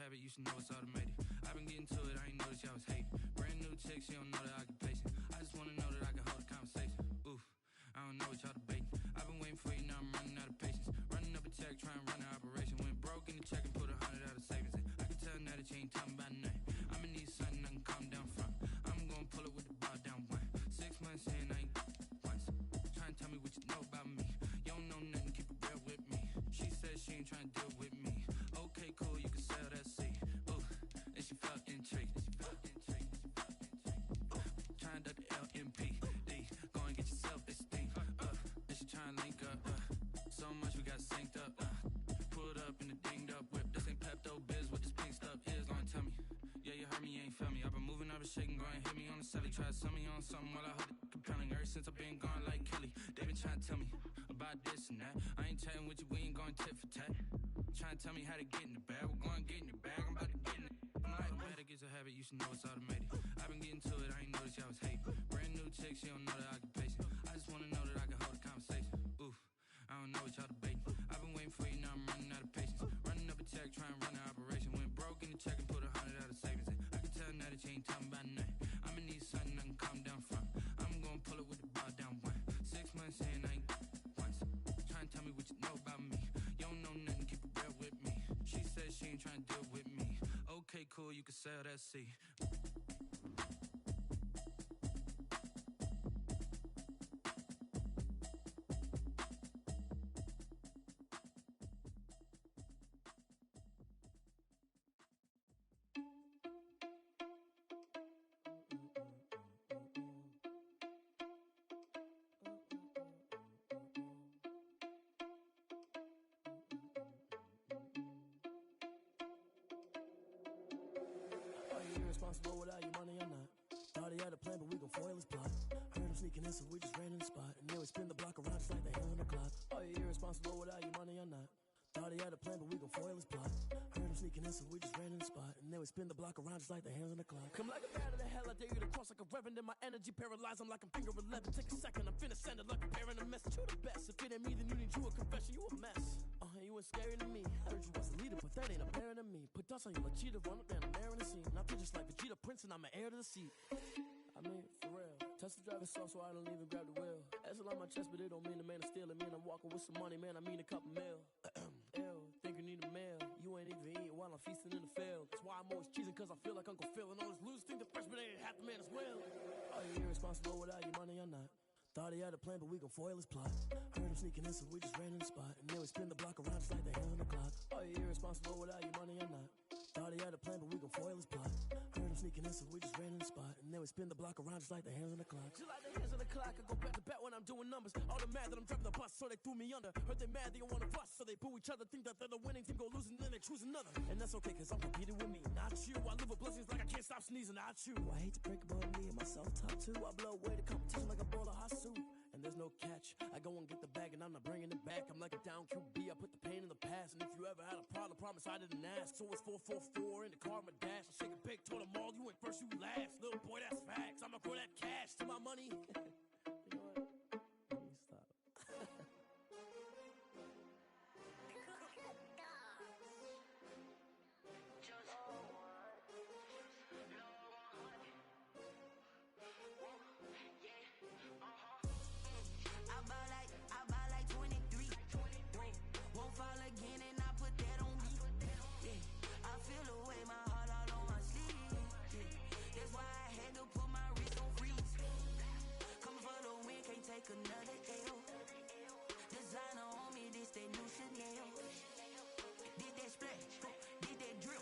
habit, you should know it's automated. I've been getting to it, I ain't noticed y'all was hating. Brand new chick, she don't know the occupation. I just wanna know that I can hold a conversation. Oof, I don't know what y'all debating. I've been waiting for you, now I'm running out of patience. Running up a check, trying to run an operation. Went broke in the check and put 100 out of savings in. I can tell now that you ain't talking about nothing. I'ma need something I can calm down from. I'm gonna pull it with the bar down one. 6 months in, I ain't once. Trying to tell me what you know about me. You don't know nothing, keep it real with me. She said she ain't trying to deal with me. Okay, cool, you can sell that seed. Ooh, and she felt intrigued. Trying to duck the LMPD. Go and get your self-esteem. And she trying to link up. So much we got synced up. Pulled up in the dinged up whip. This ain't Pepto-Biz, what this pink stuff is. Gonna tell me. Yeah, you heard me, you ain't felt me. I've been moving, I've been shaking, go and hit me on the celly. Try to sell me on something while I hold it compelling. Ever since I've been gone like Kelly, they been trying to tell me about this and that. I ain't chatting with you, we ain't going tit for tat. Trying to tell me how to get in the bag. We're going to get in the bag, I'm about to get in it. I'm like, automatic is a habit, you should know it's automated. I've been getting to it, I ain't noticed y'all was hating. Brand new chick, she don't know the occupation. I just wanna know that I can hold a conversation. Oof, I don't know what y'all debating. I've been waiting for you, now I'm running out of patience. Running up a check, trying to run an operation. Went broke in the check and put 100 out of savings in. I can tell now that you ain't talking about nothing. I'ma need something I can calm down from. I'm gonna pull it with the bar down one. 6 months in, I ain't once. Trying to tell me what you know about me. You don't know nothing, keep it real with me. She said she ain't trying to deal with me. Okay, cool, you can sell that seed. Responsible without your money or not. Thought he had a plan, but we gon' foil his plot. Heard him sneaking in, so we just ran in the spot. And then we spin the block around just like the hell on the clock. Are you irresponsible without your money or not? Thought he had a plan, but we gon' foil his plot. Heard him sneaking in, so we just ran in the spot. And then we spin the block around just like the hands on the clock. Come like a bat of the hell, I dare you to cross like a reverend. And my energy paralyzed, I'm like I'm finger 11. Take a second, I'm finna send it like a parent a message. You the best, if it ain't me, then you need you a confession. You a mess, you ain't scary to me. Heard you was a leader, but that ain't apparent to me. Put dust on you like cheetah, run up down the air in the scene. And I feel just like Vegeta Prince, and I'm an heir to the seat. I mean, for real. Touch the driver's soft so I don't even grab the wheel. That's on my chest, but it don't mean the man is stealing. Man, I'm walking with some money, man, I mean a couple mil. Ew, think you need a meal. You ain't even eating while I'm feasting in the field. That's why I'm always cheesing, cause I feel like Uncle Phil. And all those losers think the freshman ain't half the man as well. Are you irresponsible without your money or not? Thought he had a plan, but we gon' foil his plot. Heard him sneaking in, so we just ran in the spot. And then we spin the block around just like the hell on the clock. Are you irresponsible without your money or not? Thought he had a plan, but we gon' foil his plot. Heard him sneaking in, so we just ran in the spot. And then we spin the block around just like the hands on the clock. Just like the hands on the clock, I go back to back when I'm doing numbers. All the mad that I'm driving the bus, so they threw me under. Heard they mad, they don't wanna bust, so they boo each other. Think that they're the winning team, go losing, then they choose another. And that's okay, cause I'm competing with me, not you. I live with blessings like I can't stop sneezing, not you. I hate to break about me and my self-talk too. I blow away the competition like a bowl of hot soup. And there's no catch, I go and get the bag and I'm not bringing it back. I'm like a down QB, I put the pain in the past. And if you ever had a problem, promise I didn't ask. So it's 444 in the car, my dash. I shake a big, told them all, you ain't first, you last. Little boy, that's facts, I'ma grow that cash to my money. You know what? Let me stop. Fall again and I put that on me. Yeah, I feel the way, my heart all on my sleeve. Yeah, that's why I had to put my wrist on freeze. Coming for the win, can't take another L. Designer on me, this that new Chanel. Did that splash, did that drill.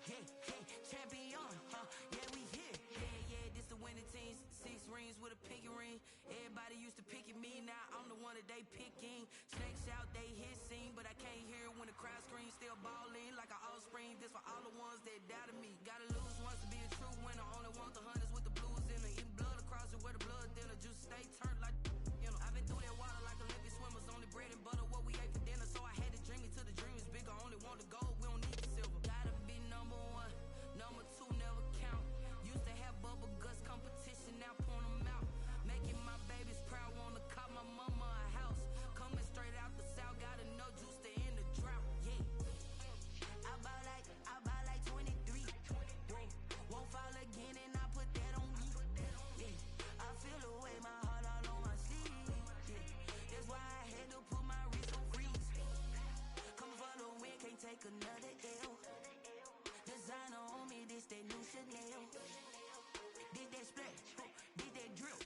Yeah, yeah, champion, yeah, we here. Yeah, this the winning teams. 6 rings with a pinky ring. Everybody used to pick at me, now I'm the one that they picking. Snakes out, they hit scene, but I can't hear it when the crowd screams. Still ballin' like an offspring. This for all the ones that doubted me. Gotta lose once to be a true winner. Only want the hunters with the blues in it. Eating blood across it where the blood thinner. Juice stay turned like, you know. I've been through that water like Olympic swimmers. Only bread and butter, what we ate for dinner. So I had to dream it till the dream is bigger. Only want the gold, we don't need the silver. Gotta be number 1, number 2 never count. Used to have bubble guts competition, now point them out. Making my babies proud, wanna cop my mama a house. Coming straight out the south, gotta know juice to end the drought, yeah. I buy like another L. Designer on me, this that new Chanel. Did that splash, did that drip.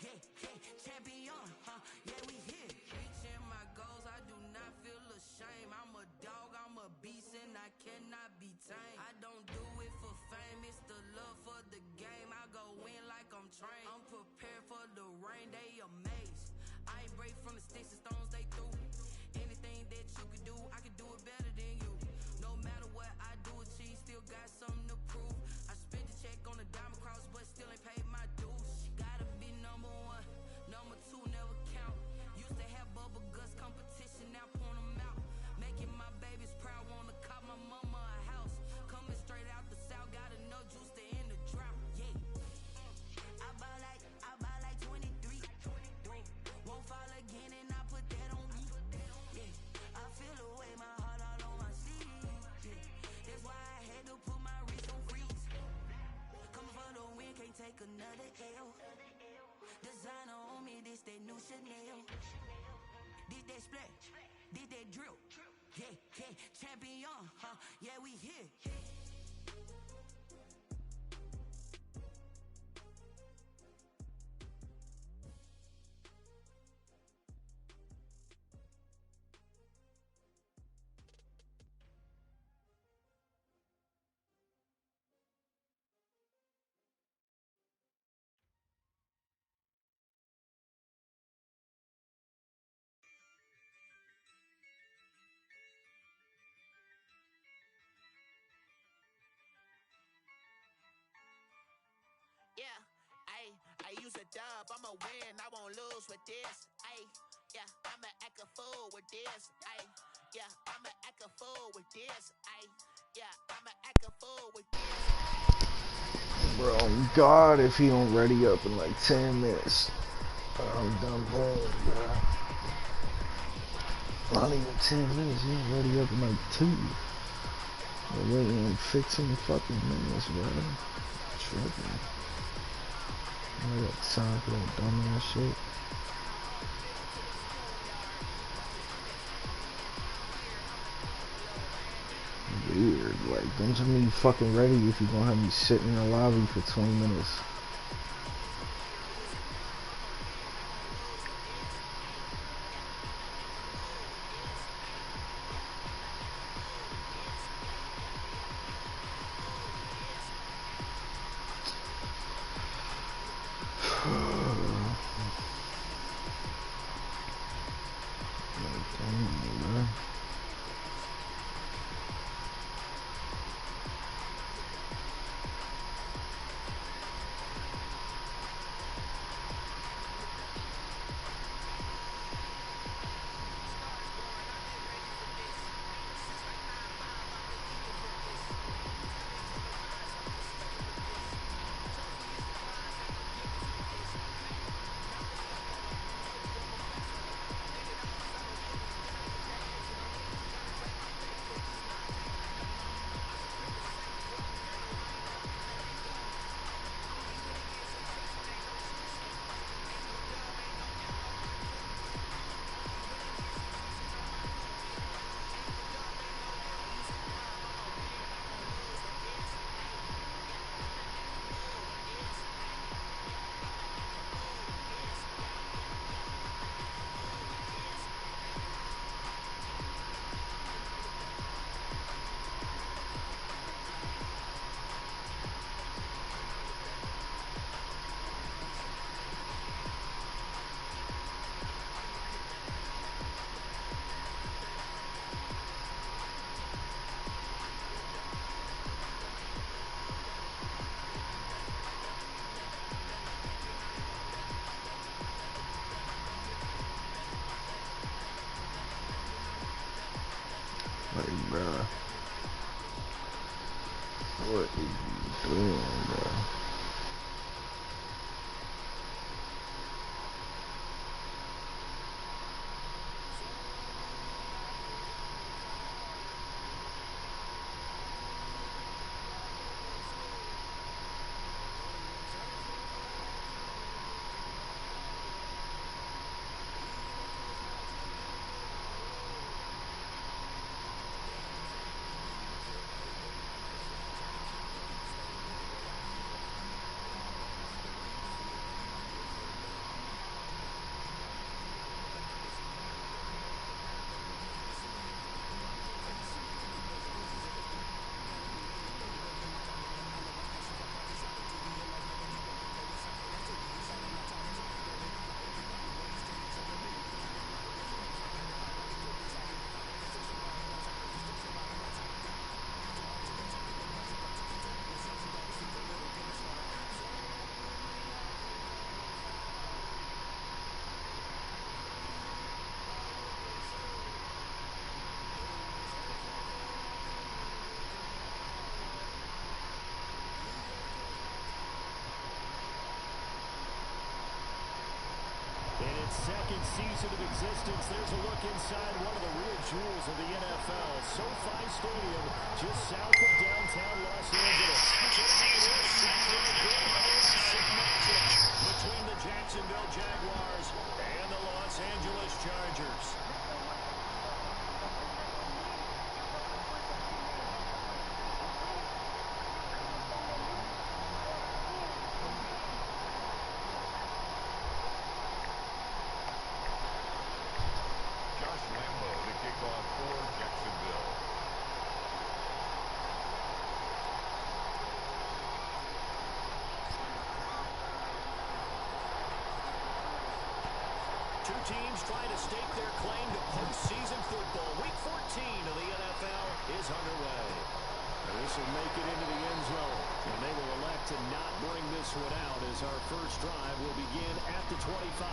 Yeah, yeah, champion, yeah, we here. Reaching my goals, I do not feel ashamed. I'm a dog, I'm a beast, and I cannot be tamed. I don't do it for fame, it's the love for the game. I go in like I'm trained. I'm prepared for the rain, they amazed. I ain't break from the sticks and stones they threw. Anything that you can do, I can do it better than you. No matter what I do, achieve, still got something to prove. I spent the check on the diamond cross, but still ain't paid my dues. Gotta be number one, number two never count. Used to have bubble guts competition, now point them out. Making my babies proud, wanna cop my mama a house. Coming straight out the south, got enough juice to end the drought. Yeah, I buy like 23. Won't fall again, and I put that on me. Yeah, I feel the way, my heart all on my sleeve. Yeah, that's why I had to put my wrist on freeze. Coming for the win, can't take another L. Designer on me, this that new Chanel. Did that splash, did that drip. Yeah, yeah, champion, yeah, we here. Yeah, I use a dub, I'ma win, I won't lose with this. Yeah, I'ma act a fool with this. Yeah, I'ma act a fool with this. Yeah, I'ma act a fool with this. Bro, God, if he don't ready up in like 10 minutes, I'm done playing, bro. Not even 10 minutes, he ready up in like 2. We're waiting on 15 fucking minutes, bro. Tripping. I got time for that dumbass shit. Weird, like, don't tell me you fucking ready if you gonna have me sitting in the lobby for 20 minutes. Like, bruh, what is you doing, bruh? its second season of existence, there's a look inside one of the real jewels of the NFL. SoFi Stadium, just south of downtown Los Angeles. Between the Jacksonville Jaguars and the Los Angeles Chargers. Two teams trying to stake their claim to postseason football. Week 14 of the NFL is underway. And this will make it into the end zone. And they will elect to not bring this one out as our first drive will begin at the 25.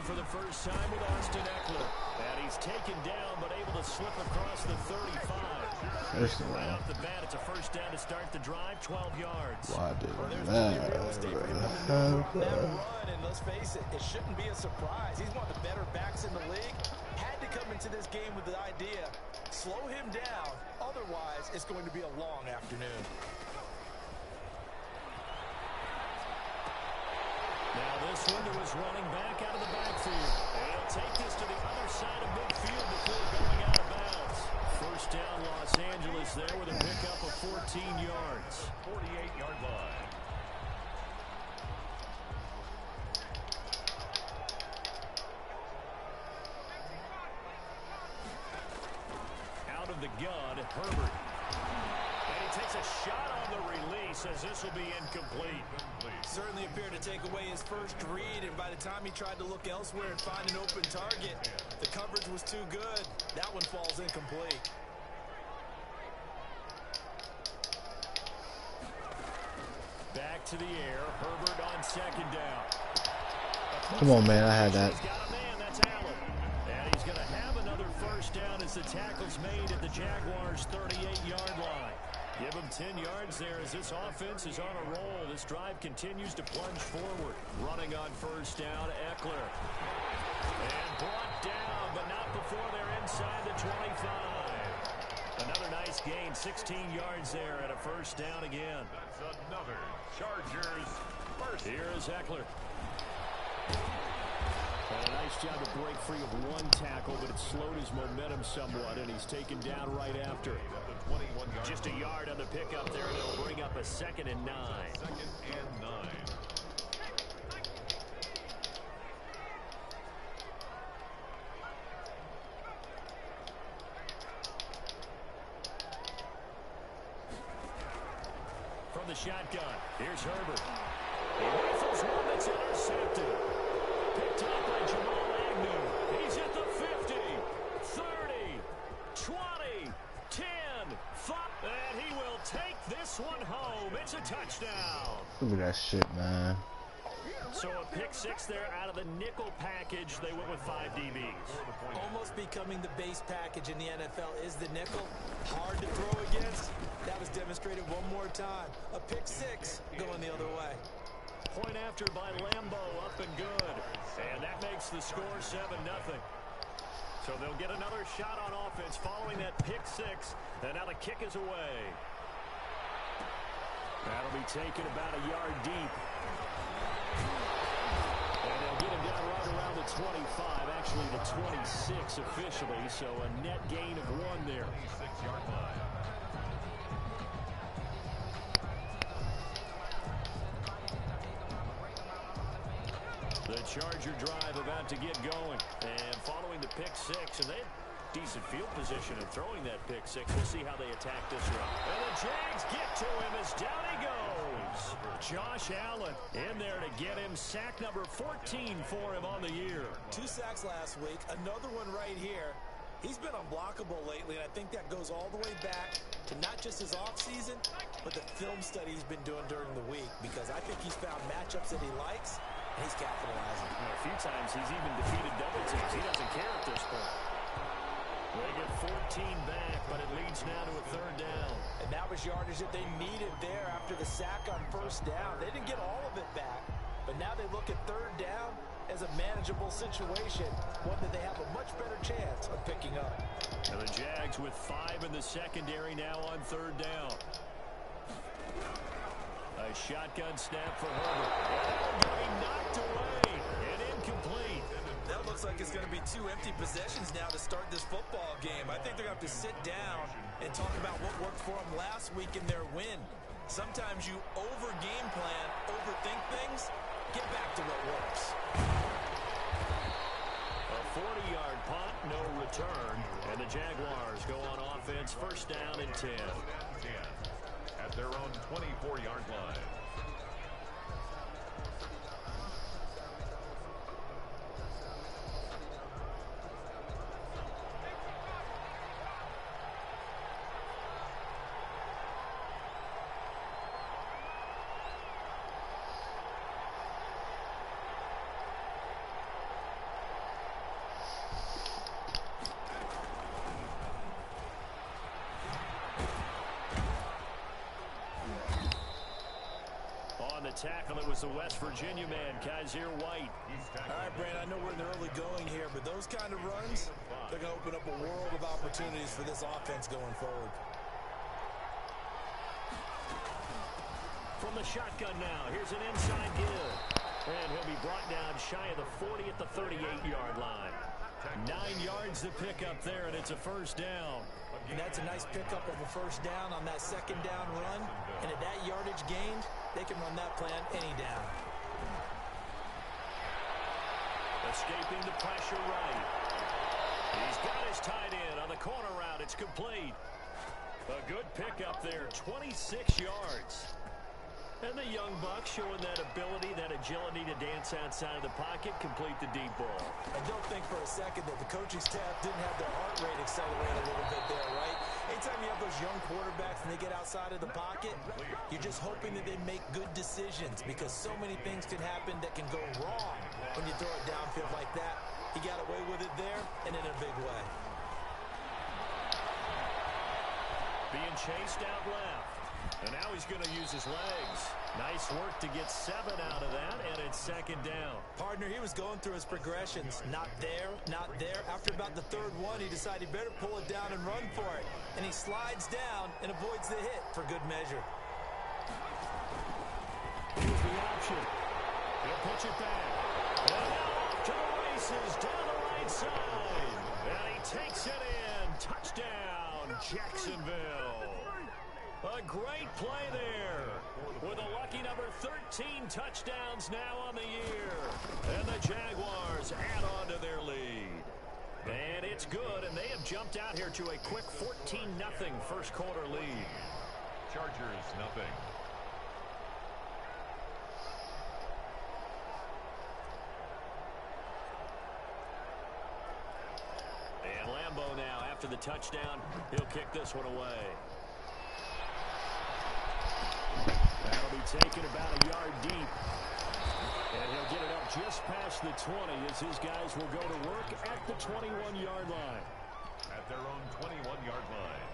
For the first time with Austin Eckler. And he's taken down, but able to slip across the 35. Right off the bat, it's a first down to start the drive, 12 yards. Why did that run, and let's face it, it shouldn't be a surprise. He's one of the better backs in the league. Had to come into this game with the idea, slow him down. Otherwise, it's going to be a long afternoon. Now this window is running back out of the backfield. And he'll take this to the other side of midfield before going out of bounds. First down, Los Angeles there with a pickup of 14 yards. 48-yard line. Out of the gun, Herbert. And he takes a shot on the release as this will be incomplete. Certainly appeared to take away his first read, and by the time he tried to look elsewhere and find an open target, the coverage was too good. That one falls incomplete. Back to the air. Herbert on second down. Come on, man. I had that. He's got a man. That's Allen. And he's going to have another first down as the tackle's made at the Jaguars' 38-yard line. Give him 10 yards there as this offense is on a roll. This drive continues to plunge forward. Running on first down, Eckler. And brought down, but not before they're inside the 25. Another nice gain, 16 yards there at a first down again. That's another Chargers first. Here is Eckler. And a nice job to break free of one tackle, but it slowed his momentum somewhat, and he's taken down right after. Just a yard on the pickup there, and it'll bring up a 2nd and 9. 2nd and 9. From the shotgun, here's Herbert. He rifles one that's intercepted. Picked up by Jamal Agnew. He's at the 50, 30, 20, 10, 5, and he will take this one home. It's a touchdown. Look at that shit, man. So a pick 6 there out of the nickel package. They went with 5 DBs. Almost becoming the base package in the NFL is the nickel. Hard to throw against. That was demonstrated one more time. A pick 6 going the other way. Point after by Lambo, up and good. And that makes the score 7-0. So they'll get another shot on offense following that pick 6. And now the kick is away. That'll be taken about a yard deep. And they'll get him down right around the 25, actually the 26 officially. So a net gain of 1 there. 26-yard line. The Charger drive about to get going. And following the pick six, and they had decent field position in throwing that pick six. We'll see how they attack this run. And the Jags get to him as down he goes. Josh Allen in there to get him sack number 14 for him on the year. 2 sacks last week, another one right here. He's been unblockable lately, and I think that goes all the way back to not just his offseason, but the film study he's been doing during the week, because I think he's found matchups that he likes, and he's capitalizing. A few times he's even defeated double teams. He doesn't care at this point. They get 14 back, but it leads now to a third down. And that was yardage that they needed there after the sack on first down. They didn't get all of it back, but now they look at third down as a manageable situation, one that they have a much better chance of picking up. And the Jags with 5 in the secondary now on third down. A shotgun snap for Herbert. Getting knocked away and incomplete. That looks like it's going to be 2 empty possessions now to start this football game. I think they're going to have to sit down and talk about what worked for them last week in their win. Sometimes you over-game plan, overthink things. Get back to what works. A 40-yard punt, no return. And the Jaguars go on offense, first down and 10. At their own 24-yard line. Tackle, it was the West Virginia man, Kaiser White. All right, Brandon, I know we're in the early going here, but those kind of runs, they're going to open up a world of opportunities for this offense going forward. From the shotgun now, here's an inside give. And he'll be brought down shy of the 40 at the 38-yard line. 9 yards to pick up there, and it's a first down. And that's a nice pickup of a first down on that second down run. And at that yardage gained, they can run that plan any down. Escaping the pressure right. He's got his tight end on the corner route. It's complete. A good pickup there, 26 yards. And the young buck showing that ability, that agility to dance outside of the pocket, complete the deep ball. And don't think for a second that the coaching staff didn't have their heart rate accelerate a little bit there, right? Anytime you have those young quarterbacks and they get outside of the pocket, you're just hoping that they make good decisions, because so many things can happen that can go wrong when you throw it downfield like that. He got away with it there and in a big way. Being chased out left. And now he's going to use his legs. Nice work to get 7 out of that, and it's second down. Partner, he was going through his progressions. Not there, not there. After about the third one, he decided he better pull it down and run for it. And he slides down and avoids the hit for good measure. Here's the option. He'll pitch it back. And now off to the races down the right side. And he takes it in. Touchdown, Jacksonville. A great play there with a lucky number 13 touchdowns now on the year. And the Jaguars add on to their lead. And it's good, and they have jumped out here to a quick 14-0 first quarter lead. Chargers, nothing. And Lambeau now, after the touchdown, he'll kick this one away. That'll be taken about a yard deep. And he'll get it up just past the 20 as his guys will go to work at the 21-yard line. At their own 21-yard line.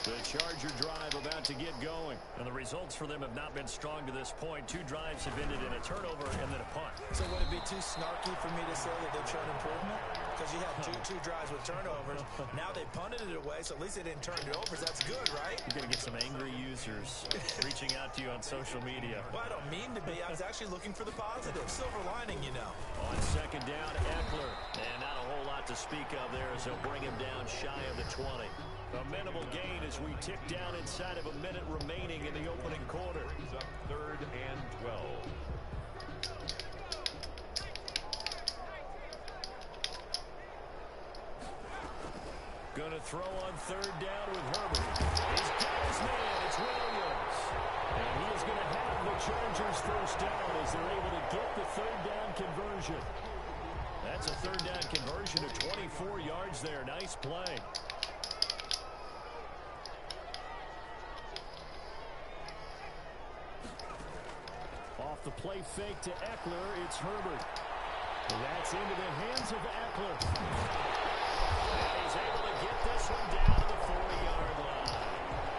The Charger drive about to get going. And the results for them have not been strong to this point. 2 drives have ended in a turnover and then a punt. So would it be too snarky for me to say that they've shown improvement? Because you had two drives with turnovers. Now they punted it away, so at least they didn't turn it over. That's good, right? You're going to get some angry users reaching out to you on social media. Well, I don't mean to be. I was actually looking for the positive. Silver lining, you know. On second down, Eckler. And not a whole lot lot to speak of there as they'll bring him down shy of the 20. A minimal gain as we tick down inside of a minute remaining in the opening quarter. He's up 3rd and 12. Going to throw on 3rd down with Herbert. He's got his man. It's Williams. And he is going to have the Chargers first down as they're able to get the 3rd down conversion. That's a 3rd down conversion of 24 yards there. Nice play. Off the play fake to Eckler, it's Herbert. And that's into the hands of Eckler. And he's able to get this one down to the 40-yard line.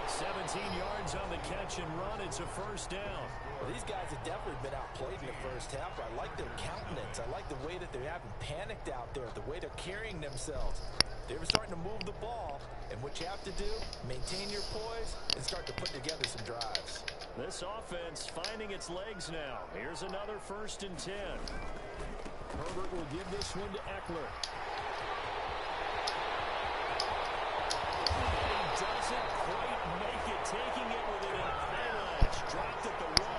17 yards on the catch and run. It's a first down. Well, these guys have definitely been outplayed in the first half. I like their countenance. I like the way that they haven't panicked out there, the way they're carrying themselves. They're starting to move the ball, and what you have to do, maintain your poise and start to put together some drives. This offense finding its legs now. Here's another 1st and 10. Herbert will give this one to Eckler. He doesn't quite make it, taking it with an eyelash. Dropped at the 1.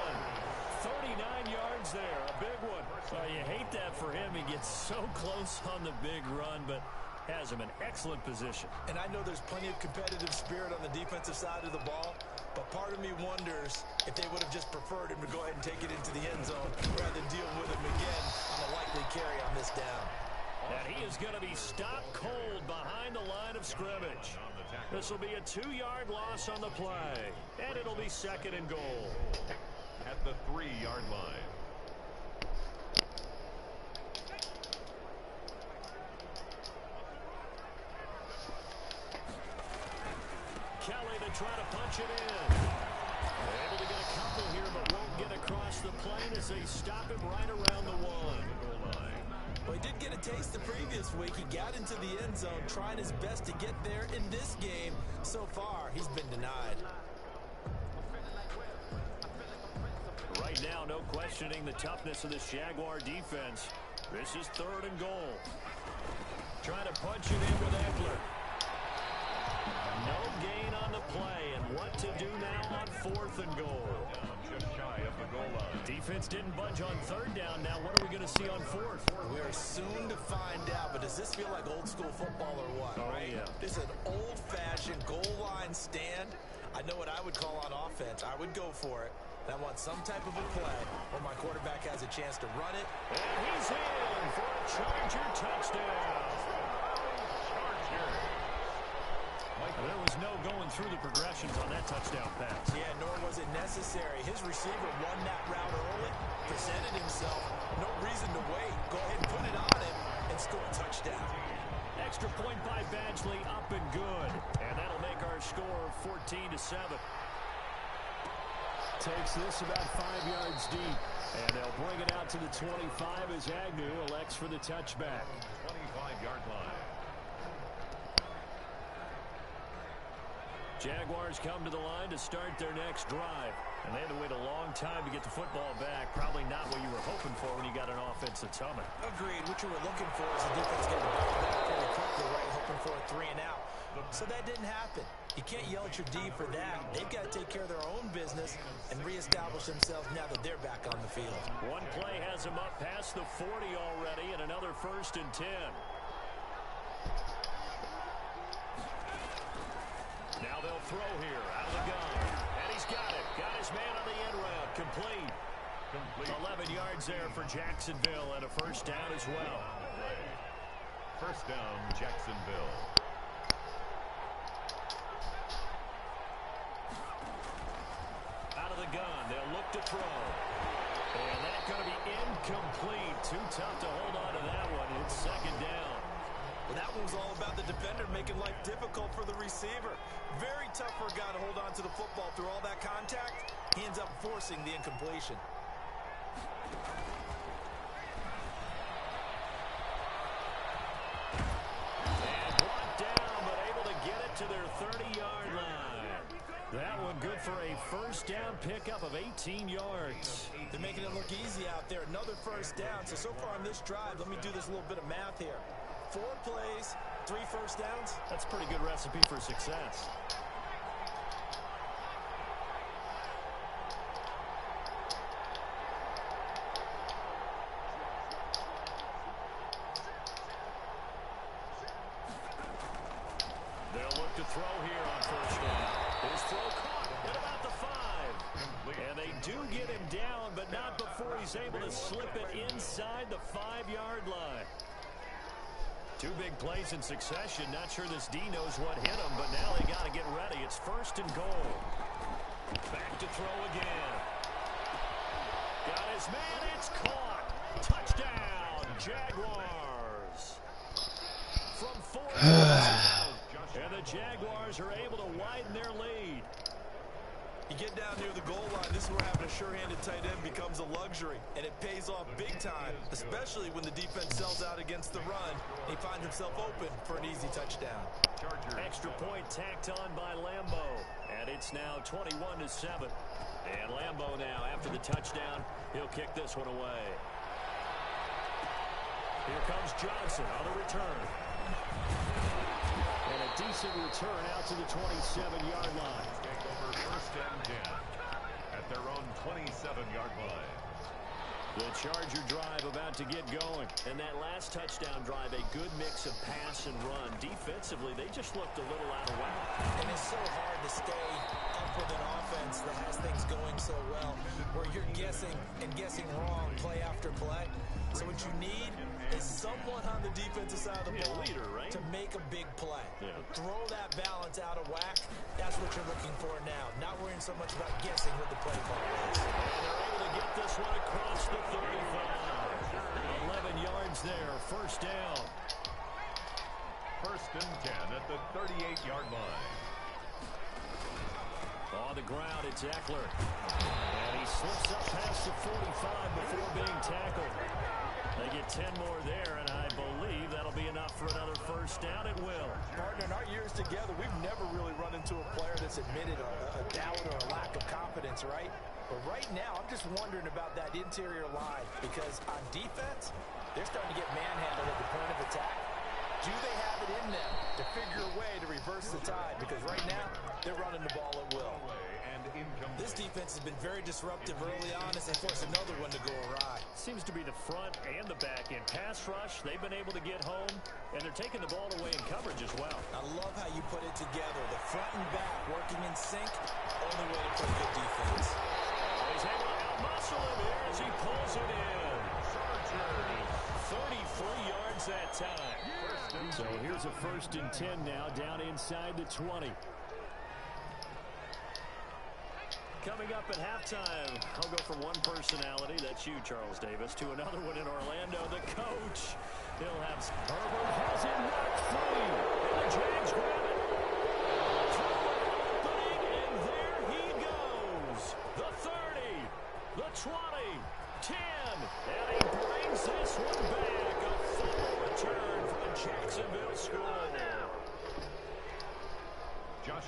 39 yards there, a big one. You hate that for him. He gets so close on the big run, but has him in excellent position. And I know there's plenty of competitive spirit on the defensive side of the ball, but part of me wonders if they would have just preferred him to go ahead and take it into the end zone rather than deal with him again on a likely carry on this down. And he is going to be stopped cold behind the line of scrimmage. This will be a 2-yard loss on the play, and it'll be 2nd and goal. At the 3-yard line. Kelly to try to punch it in. They're able to get a couple here, but won't get across the plane as they stop him right around the 1. Well, he did get a taste the previous week. He got into the end zone, trying his best to get there in this game. So far, he's been denied. Right now, no questioning the toughness of this Jaguar defense. This is 3rd and goal. Trying to punch it in with Eckler. No gain on the play, and what to do now on 4th and goal. Just shy of the goal line. Defense didn't budge on 3rd down. Now what are we going to see on 4th? We're soon to find out, but does this feel like old school football or what? Oh, yeah. This is an old-fashioned goal line stand. I know what I would call on offense. I would go for it. And I want some type of a play where my quarterback has a chance to run it. And he's in for a Charger touchdown. There was no going through the progressions on that touchdown pass. Yeah, nor was it necessary. His receiver won that route early, presented himself. No reason to wait. Go ahead and put it on him and score a touchdown. Extra point by Badgley, up and good. And that'll make our score 14-7. Takes this about 5 yards deep. And they'll bring it out to the 25 as Agnew elects for the touchback. 25-yard line. Jaguars come to the line to start their next drive. And they had to wait a long time to get the football back. Probably not what you were hoping for when you got an offense that's humming. Agreed. What you were looking for is the defense getting the ball back pretty quickly, right? Hoping for a 3 and out. So that didn't happen. You can't yell at your D for that. They've got to take care of their own business and reestablish themselves now that they're back on the field. One play has them up past the 40 already, and another 1st and 10. Now they'll throw here out of the gun. And he's got it. Got his man on the end route. Complete. 11 yards there for Jacksonville and a first down as well. First down, Jacksonville. Out of the gun. They'll look to throw. And that's going to be incomplete. Too tough to hold on to that one. It's 2nd down. Well, that one was all about the defender making life difficult for the receiver. Very tough for a guy to hold on to the football through all that contact. He ends up forcing the incompletion. And brought down, but able to get it to their 30-yard line. That one good for a first down pickup of 18 yards. They're making it look easy out there. Another first down. So far on this drive, let me do this little bit of math here. 4 plays, 3 first downs. That's a pretty good recipe for success. They'll look to throw here on first down. His throw caught at about the 5. And they do get him down, but not before he's able to slip it inside the 5-yard line. 2 big plays in succession. Not sure this D knows what hit him, but now they got to get ready. It's 1st and goal. Back to throw again. Got his man. It's caught. Touchdown, Jaguars. From 4 and the Jaguars are able to widen their lead. You get down near the goal line, this is where having a sure-handed tight end becomes a luxury, and it pays off big time, especially when the defense sells out against the run. He finds himself open for an easy touchdown. Extra point tacked on by Lambo, and it's now 21-7. And Lambo now, after the touchdown, he'll kick this one away. Here comes Johnson on the return. And a decent return out to the 27-yard line. Take over 1st and 10 at their own 27-yard line. The Charger drive about to get going. And that last touchdown drive, a good mix of pass and run. Defensively, they just looked a little out of whack. And it's so hard to stay up with an offense that has things going so well, where you're guessing and guessing wrong play after play. So what you need is someone on the defensive side of the ball leader, right? to make a big play. Yeah. Throw that balance out of whack. That's what you're looking for now. Not worrying so much about guessing what the play call is. And they're able to get this one across the 35. 11 yards there, 1st down. 1st and 10 at the 38-yard line. On the ground, it's Eckler. And he slips up past the 45 before being tackled. They get 10 more there, and I believe that'll be enough for another 1st down. It will. Partner, in our years together, we've never really run into a player that's admitted a doubt or a lack of confidence, right? But right now, I'm just wondering about that interior line, because on defense, they're starting to get manhandled at the point of attack. Do they have it in them to figure a way to reverse the tide? Because right now, they're running the ball at will. This defense has been very disruptive early on as they force another one to go awry. Seems to be the front and the back end. Pass rush, they've been able to get home, and they're taking the ball away in coverage as well. I love how you put it together. The front and back working in sync, only way to play good defense. He's able to out-muscle him here as he pulls it in. 33 yards that time. So here's a 1st and 10 now, down inside the 20. Coming up at halftime, I'll go from one personality, that's you, Charles Davis, to another one in Orlando, the coach. He'll have Herbert has it knocked free. And the Jags grab it. And there he goes. The 30, the 20, 10. And he brings this one back. A full return for the Jacksonville School.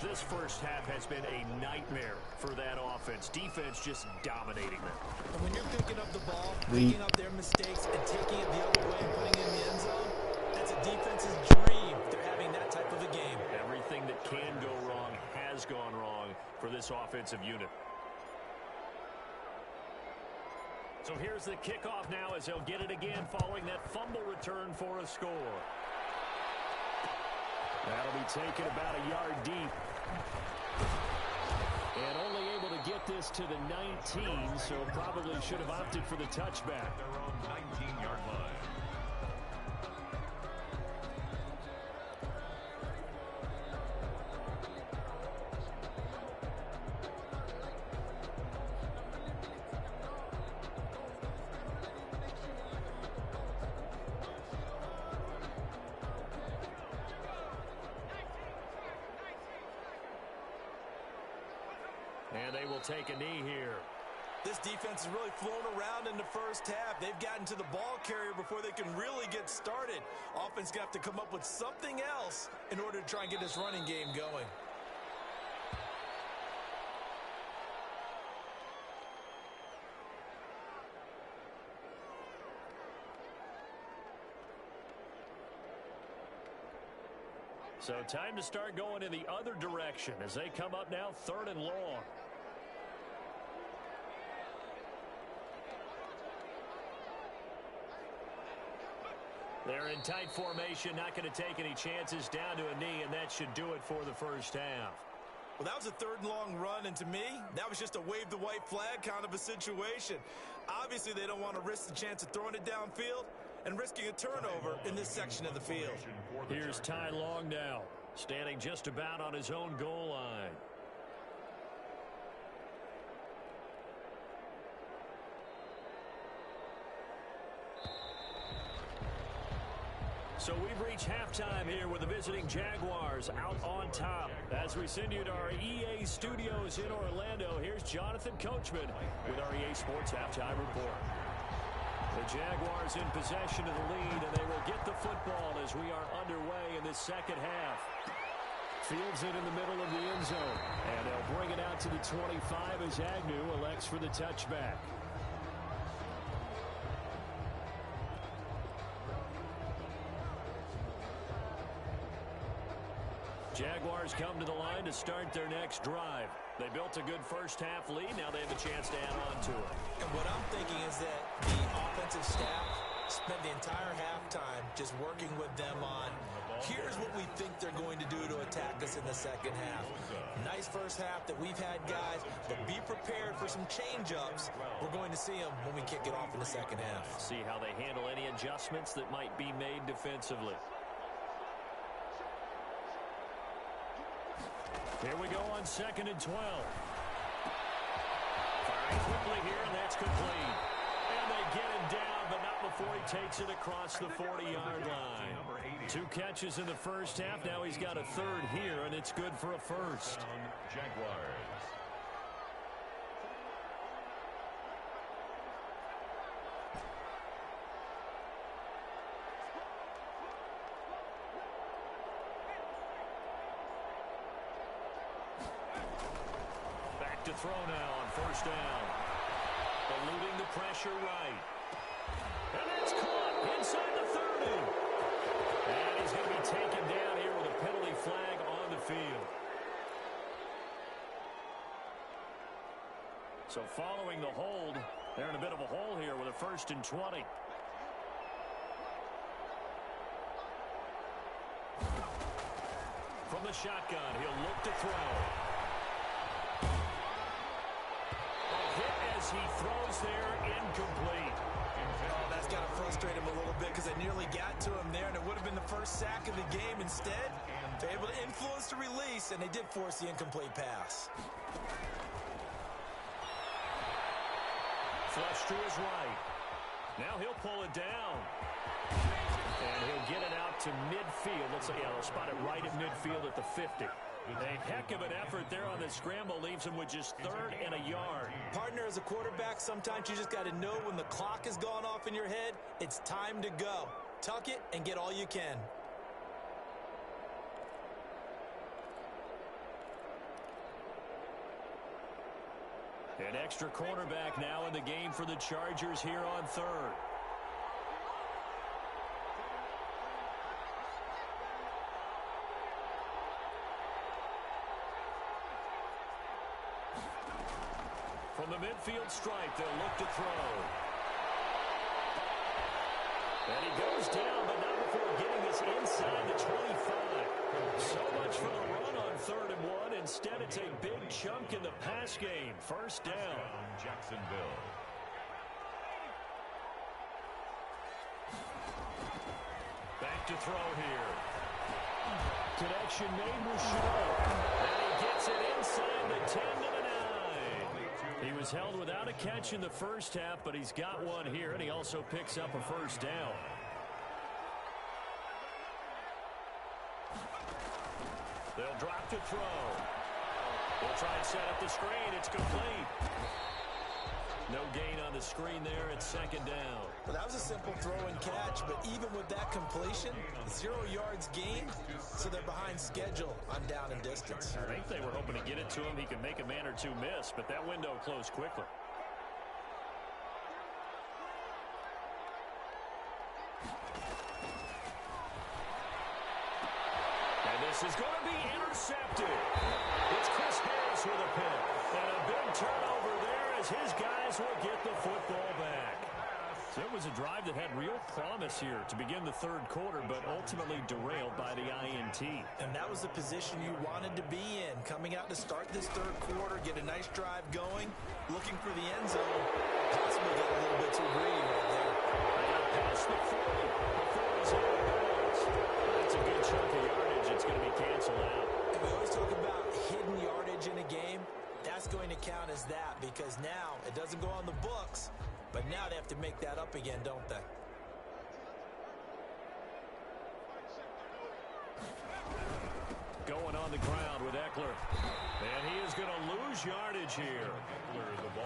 This 1st half has been a nightmare for that offense. Defense just dominating them. And when you're picking up the ball, picking up their mistakes, and taking it the other way and putting it in the end zone, that's a defense's dream. They're having that type of a game. Everything that can go wrong has gone wrong for this offensive unit. So here's the kickoff now as they'll get it again following that fumble return for a score. That'll be taken about a yard deep. And only able to get this to the 19, so probably should have opted for the touchback. Their own 19-yard line. And they will take a knee here. This defense has really flown around in the 1st half. They've gotten to the ball carrier before they can really get started. Offense going to have to come up with something else in order to try and get this running game going. So time to start going in the other direction as they come up now 3rd and long. They're in tight formation, not going to take any chances, down to a knee, and that should do it for the first half. Well, that was a 3rd and long run, and to me, that was just a wave the white flag kind of a situation. Obviously, they don't want to risk the chance of throwing it downfield and risking a turnover in this section of the field. Here's Ty Long now, standing just about on his own goal line. So we've reached halftime here with the visiting Jaguars out on top. As we send you to our EA studios in Orlando, here's Jonathan Coachman with our EA Sports Halftime Report. The Jaguars in possession of the lead, and they will get the football as we are underway in this second half. Fields it in the middle of the end zone, and they'll bring it out to the 25 as Agnew elects for the touchback. Jaguars come to the line to start their next drive. They built a good first half lead. Now they have a chance to add on to it. And what I'm thinking is that the offensive staff spent the entire halftime just working with them on, here's what we think they're going to do to attack us in the second half. Nice first half that we've had, guys, but be prepared for some change-ups. We're going to see them when we kick it off in the second half. See how they handle any adjustments that might be made defensively. Here we go on 2nd and 12. Firing quickly here, and that's complete. And they get him down, but not before he takes it across the 40-yard line. 2 catches in the first half. Now he's got a 3rd here, and it's good for a first. Jaguars. To throw now on 1st down. Eluding the pressure right. And it's caught inside the 30. And he's going to be taken down here with a penalty flag on the field. So following the hold, they're in a bit of a hole here with a 1st and 20. From the shotgun, he'll look to throw. He throws there, incomplete. Oh, that's got to frustrate him a little bit because they nearly got to him there, and it would have been the first sack of the game. Instead, they're able to influence the release, and they did force the incomplete pass. Flush to his right. Now he'll pull it down. And he'll get it out to midfield. Looks like they'll spot it right at midfield at the 50. A heck of an effort there on the scramble leaves him with just 3rd and a yard. Partner, as a quarterback, sometimes you just got to know when the clock has gone off in your head, it's time to go. Tuck it and get all you can. An extra cornerback now in the game for the Chargers here on 3rd. From the midfield stripe, they'll look to throw. And he goes down, but not before getting this inside the 25. So much for the run on 3rd and 1. Instead, it's a big chunk in the pass game. 1st down. Jacksonville. Back to throw here. Connection made with Shaw. And he gets it inside the 10 to the 9. He was held without a catch in the first half, but he's got one here, and he also picks up a 1st down. They'll drop to throw. They'll try and set up the screen. It's complete. No gain on the screen there. It's 2nd down. Well, that was a simple throw and catch, but even with that completion, 0 yards gained, so they're behind schedule on down and distance. I think they were hoping to get it to him. He could make a man or two miss, but that window closed quickly. And This is going to be intercepted. It's Chris Harris with a pick. And a big turnover there as his guys will get the football back. So it was a drive that had real promise here to begin the third quarter, but ultimately derailed by the INT. And that was the position you wanted to be in, coming out to start this third quarter, get a nice drive going, looking for the end zone, possibly get a little bit too greedy right there. Past the 40 before his head goes. That's a good chunk of yardage. It's going to be canceled out. And we always talk about hidden yardage in a game. That's going to count as that because now it doesn't go on the books. But now they have to make that up again, don't they? Going on the ground with Eckler. And he is going to lose yardage here.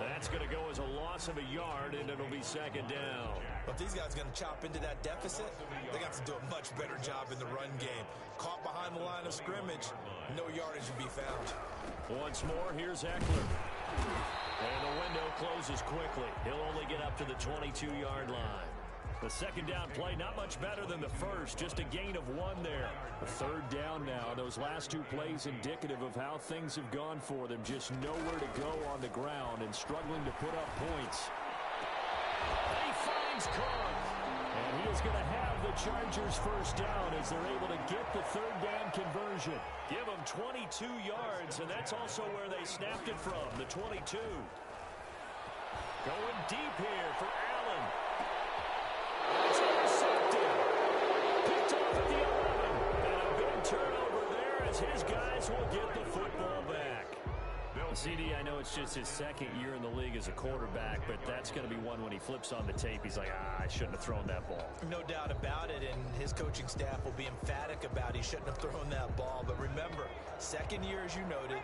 That's going to go as a loss of a yard, and it'll be second down. But these guys are going to chop into that deficit. They got to do a much better job in the run game. Caught behind the line of scrimmage, no yardage will be found. Once more, here's Eckler. And the window closes quickly. He'll only get up to the 22-yard line. The second down play, not much better than the first, just a gain of 1 there. A third down now. Those last 2 plays indicative of how things have gone for them. Just nowhere to go on the ground and struggling to put up points. And he finds Cook. And he is going to have the Chargers first down as they're able to get the third down conversion. Give them 22 yards, and that's also where they snapped it from, the 22. Going deep here for Allen. It's intercepted. Picked off at the 11. And a big turnover there as his guys will get the football back. CD, I know it's just his second year in the league as a quarterback, but that's going to be one when he flips on the tape. He's like, I shouldn't have thrown that ball. No doubt about it, and his coaching staff will be emphatic about he shouldn't have thrown that ball. But remember, second year, as you noted,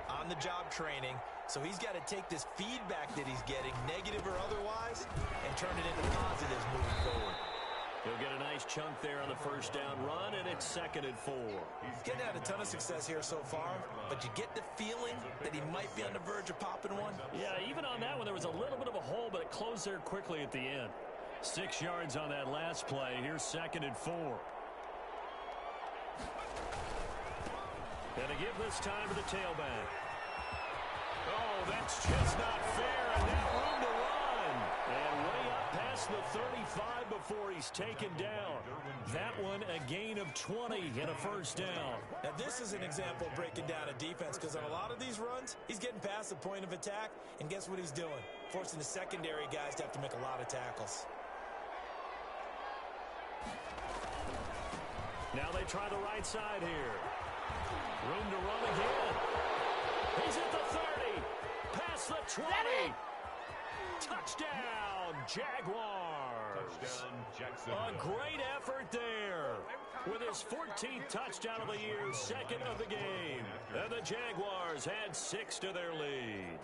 on-the-job training, so he's got to take this feedback that he's getting, negative or otherwise, and turn it into positives moving forward. He'll get a nice chunk there on the first down run, and it's 2nd and 4. He's getting had a ton of success here so far, but you get the feeling that he might be on the verge of popping one. Yeah, even on that one, there was a little bit of a hole, but it closed there quickly at the end. 6 yards on that last play. Here's 2nd and 4. And to give this time to the tailback. Oh, that's just not fair, and now room to run. And way up past the 35 before he's taken down. That one a gain of 20 and a first down. Now this is an example of breaking down a defense because on a lot of these runs, he's getting past the point of attack, and guess what he's doing? Forcing the secondary guys to have to make a lot of tackles. Now they try the right side here. Room to run again. He's at the 30. Past the 20. Touchdown, Jaguars. Touchdown, Jackson. A great effort there. With his 14th touchdown of the year, 2nd of the game. And the Jaguars had 6 to their lead.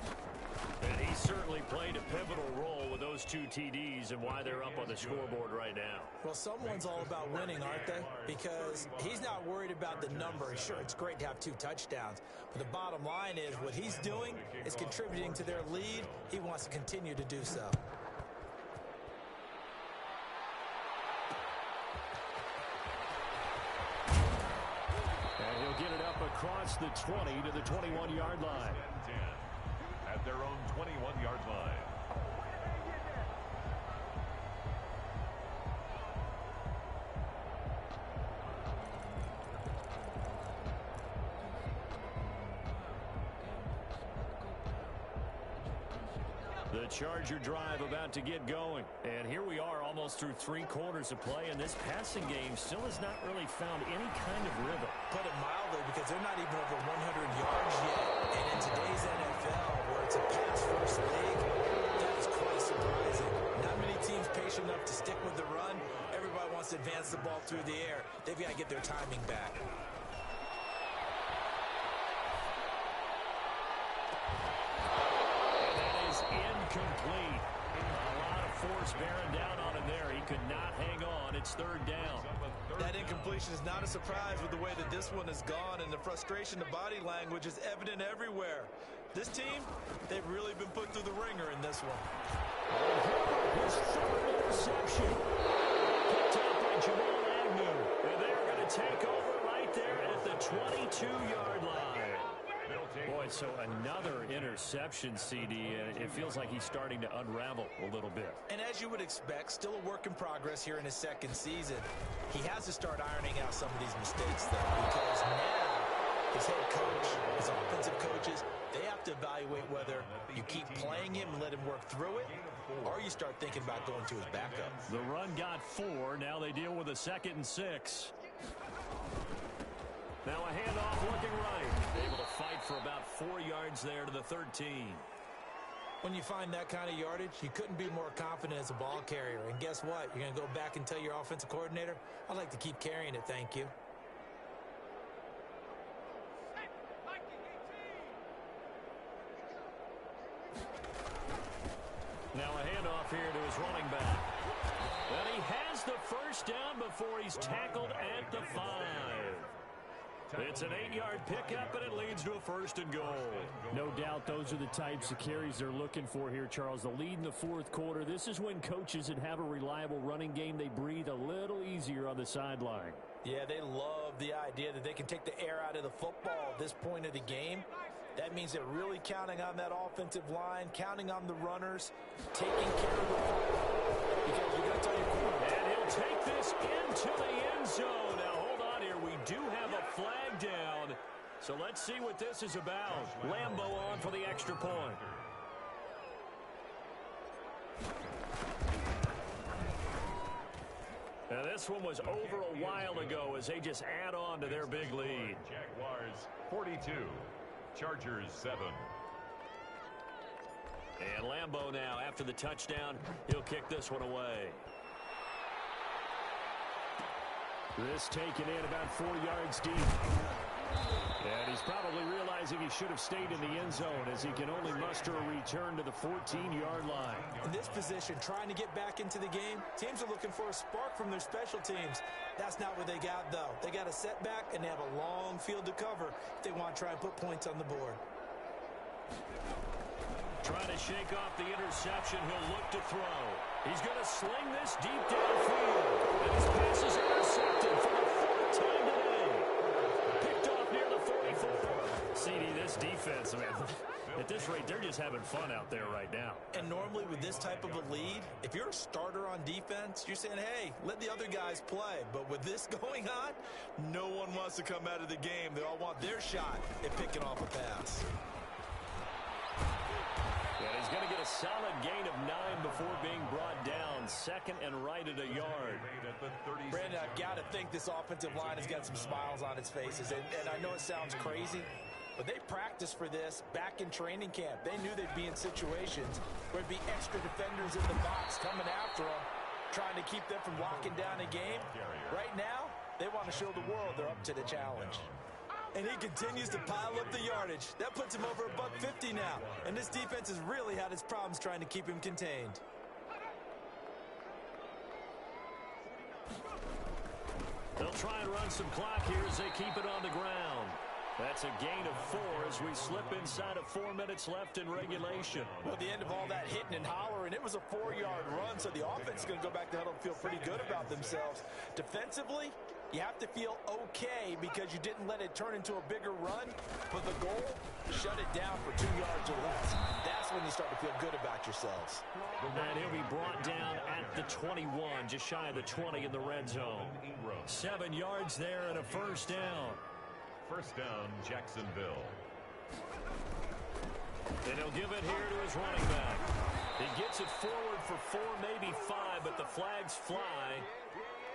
And he certainly played a pivotal role with those 2 TDs and why they're up on the scoreboard right now. Well, someone's all about winning, aren't they? Because he's not worried about the number. Sure, it's great to have 2 touchdowns. But the bottom line is what he's doing is contributing to their lead. He wants to continue to do so. And he'll get it up across the 20 to the 21-yard line. At their own 21-yard line. The Charger drive about to get going. And here we are almost through 3 quarters of play, and this passing game still has not really found any kind of rhythm. Put it mildly, because they're not even over 100 yards yet. And in today's NFL, where it's a pass-first league, that is quite surprising. Not many teams patient enough to stick with the run. Everybody wants to advance the ball through the air. They've got to get their timing back. Incomplete. A lot of force bearing down on him there. He could not hang on. It's 3rd down. That incompletion is not a surprise with the way that this one has gone, and the frustration, the body language is evident everywhere. This team, they've really been put through the ringer in this one. His 3rd interception. Picked up by Jamal Agnew. And they're going to take over right there at the 22-yard line. Boy, so another interception, CD, and it feels like he's starting to unravel a little bit. And as you would expect, still a work in progress here in his second season. He has to start ironing out some of these mistakes, though, because now his head coach, his offensive coaches, they have to evaluate whether you keep playing him and let him work through it, or you start thinking about going to his backup. The run got 4. Now they deal with a 2nd and 6. Now a handoff looking right. Able to fight for about 4 yards there to the 13. When you find that kind of yardage, you couldn't be more confident as a ball carrier. And guess what? You're going to go back and tell your offensive coordinator, I'd like to keep carrying it, thank you. Now a handoff here to his running back. And he has the first down before he's tackled at the 5. It's an 8-yard pickup, and it leads to a 1st and goal. No doubt those are the types of carries they're looking for here, Charles. The lead in the 4th quarter. This is when coaches that have a reliable running game, they breathe a little easier on the sideline. Yeah, they love the idea that they can take the air out of the football at this point of the game. That means they're really counting on that offensive line, counting on the runners, taking care of the football. Because you're going to tell your quarterback. And he'll take this into the end zone. Now, hold on here. We do have a flag down. So let's see what this is about. Lambo on for the extra point. Now, this one was over a while ago as they just add on to their big lead. Jaguars 42. Chargers 7. And Lambo now, after the touchdown, he'll kick this one away. This taken in about 4 yards deep. And he's probably realizing he should have stayed in the end zone as he can only muster a return to the 14-yard line. In this position, trying to get back into the game, teams are looking for a spark from their special teams. That's not what they got, though. They got a setback, and they have a long field to cover if they want to try and put points on the board. Trying to shake off the interception. He'll look to throw. He's going to sling this deep downfield. And his pass is intercepted for the 4th time today. Picked off near the 44. CD, this defense, man, at this rate, they're just having fun out there right now. And normally with this type of a lead, if you're a starter on defense, you're saying, hey, let the other guys play. But with this going on, no one wants to come out of the game. They all want their shot at picking off a pass. And he's going to get a solid gain of 9 before being brought down. 2nd and right at a yard. Brandon, I've got to think this offensive line has got some smiles on its faces. And I know it sounds crazy, but they practiced for this back in training camp. They knew they'd be in situations where there'd be extra defenders in the box coming after them, trying to keep them from locking down a game. Right now, they want to show the world they're up to the challenge. And he continues to pile up the yardage. That puts him over $150 now. And this defense has really had its problems trying to keep him contained. They'll try and run some clock here as they keep it on the ground. That's a gain of 4 as we slip inside of 4 minutes left in regulation. Well, at the end of all that hitting and hollering, it was a 4-yard run, so the offense is going to go back to huddle and feel pretty good about themselves. Defensively, you have to feel okay because you didn't let it turn into a bigger run, but the goal, shut it down for 2 yards or less. That's when you start to feel good about yourselves. And he'll be brought down at the 21, just shy of the 20 in the red zone. 7 yards there and a 1st down. 1st down, Jacksonville. And he'll give it here to his running back. He gets it forward for 4, maybe 5, but the flags fly.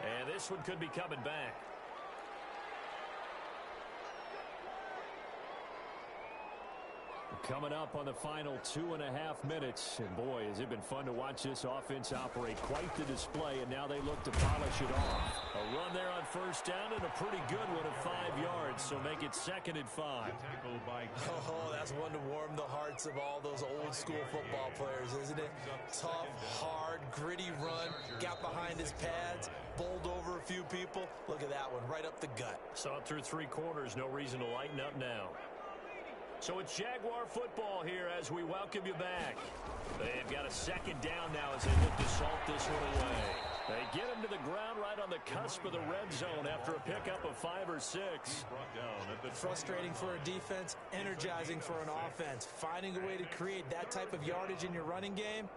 And this one could be coming back. Coming up on the final 2.5 minutes. And boy, has it been fun to watch this offense operate. Quite the display, and now they look to polish it off. A run there on 1st down and a pretty good one of 5 yards. So make it 2nd and 5. Oh, that's one to warm the hearts of all those old school football players, isn't it? Tough, hard, gritty run. Got behind his pads, bowled over a few people. Look at that one, right up the gut. Saw it through 3 quarters. No reason to lighten up now. So it's Jaguar football here as we welcome you back. They've got a 2nd down now as they look to salt this one away. They get him to the ground right on the cusp of the red zone after a pickup of 5 or 6. Frustrating for a defense, energizing for an offense. Finding a way to create that type of yardage in your running game,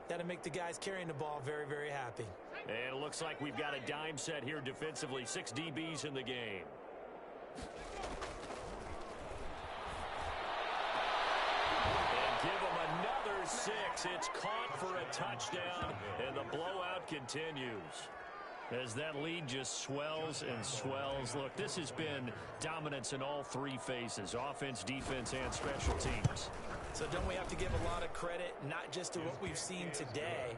that'll make the guys carrying the ball very, very happy. And it looks like we've got a dime set here defensively. 6 DBs in the game. And give them another 6. It's caught for a touchdown, and the blowout continues. As that lead just swells and swells. Look, this has been dominance in all 3 phases, offense, defense, and special teams. So don't we have to give a lot of credit, not just to what we've seen today,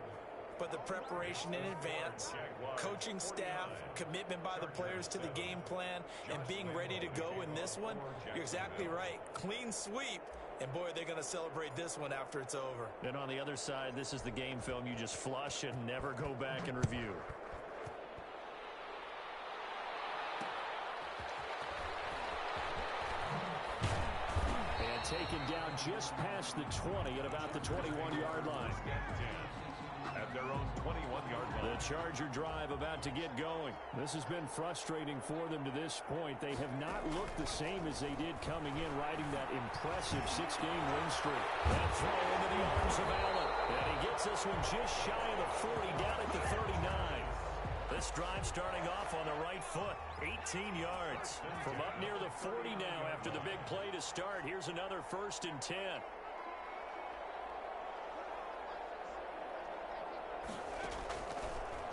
but the preparation in advance, coaching staff, commitment by the players to the game plan, and being ready to go in this one? You're exactly right. Clean sweep. And, boy, they're going to celebrate this one after it's over. And on the other side, this is the game film you just flush and never go back and review. And taken down just past the 20 at about the 21-yard line. At their own 21-yard line. The Charger drive about to get going. This has been frustrating for them to this point. They have not looked the same as they did coming in, riding that impressive 6-game win streak. That throw into the arms of Allen. And he gets this one just shy of the 40, down at the 39. This drive starting off on the right foot. 18 yards. From up near the 40 now after the big play to start. Here's another 1st and 10.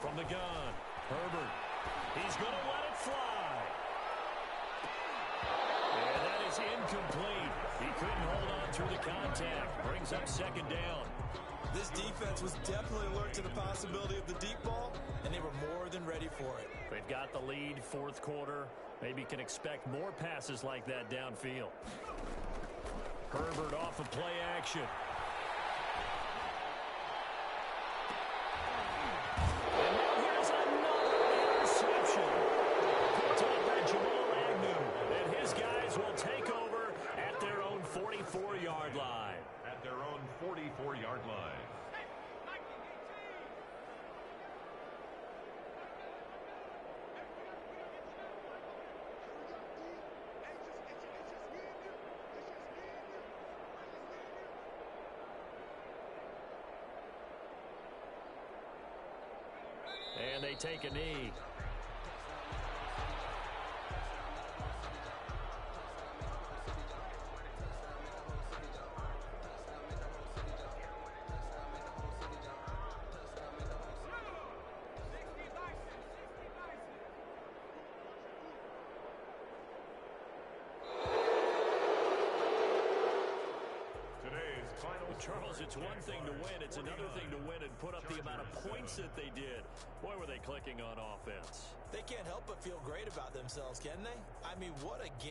From the gun, Herbert. He's going to let it fly. And that is incomplete. He couldn't hold on through the contact. Brings up 2nd down. This defense was definitely alert to the possibility of the deep ball, and they were more than ready for it. They've got the lead, 4th quarter. Maybe can expect more passes like that downfield. Herbert off of play action. Will take over at their own 44-yard line. At their own 44-yard line. And they take a knee. Charles, it's one thing to win. It's another thing to win and put up the amount of points that they did. Boy, were they clicking on offense. They can't help but feel great about themselves, can they? I mean, what a game.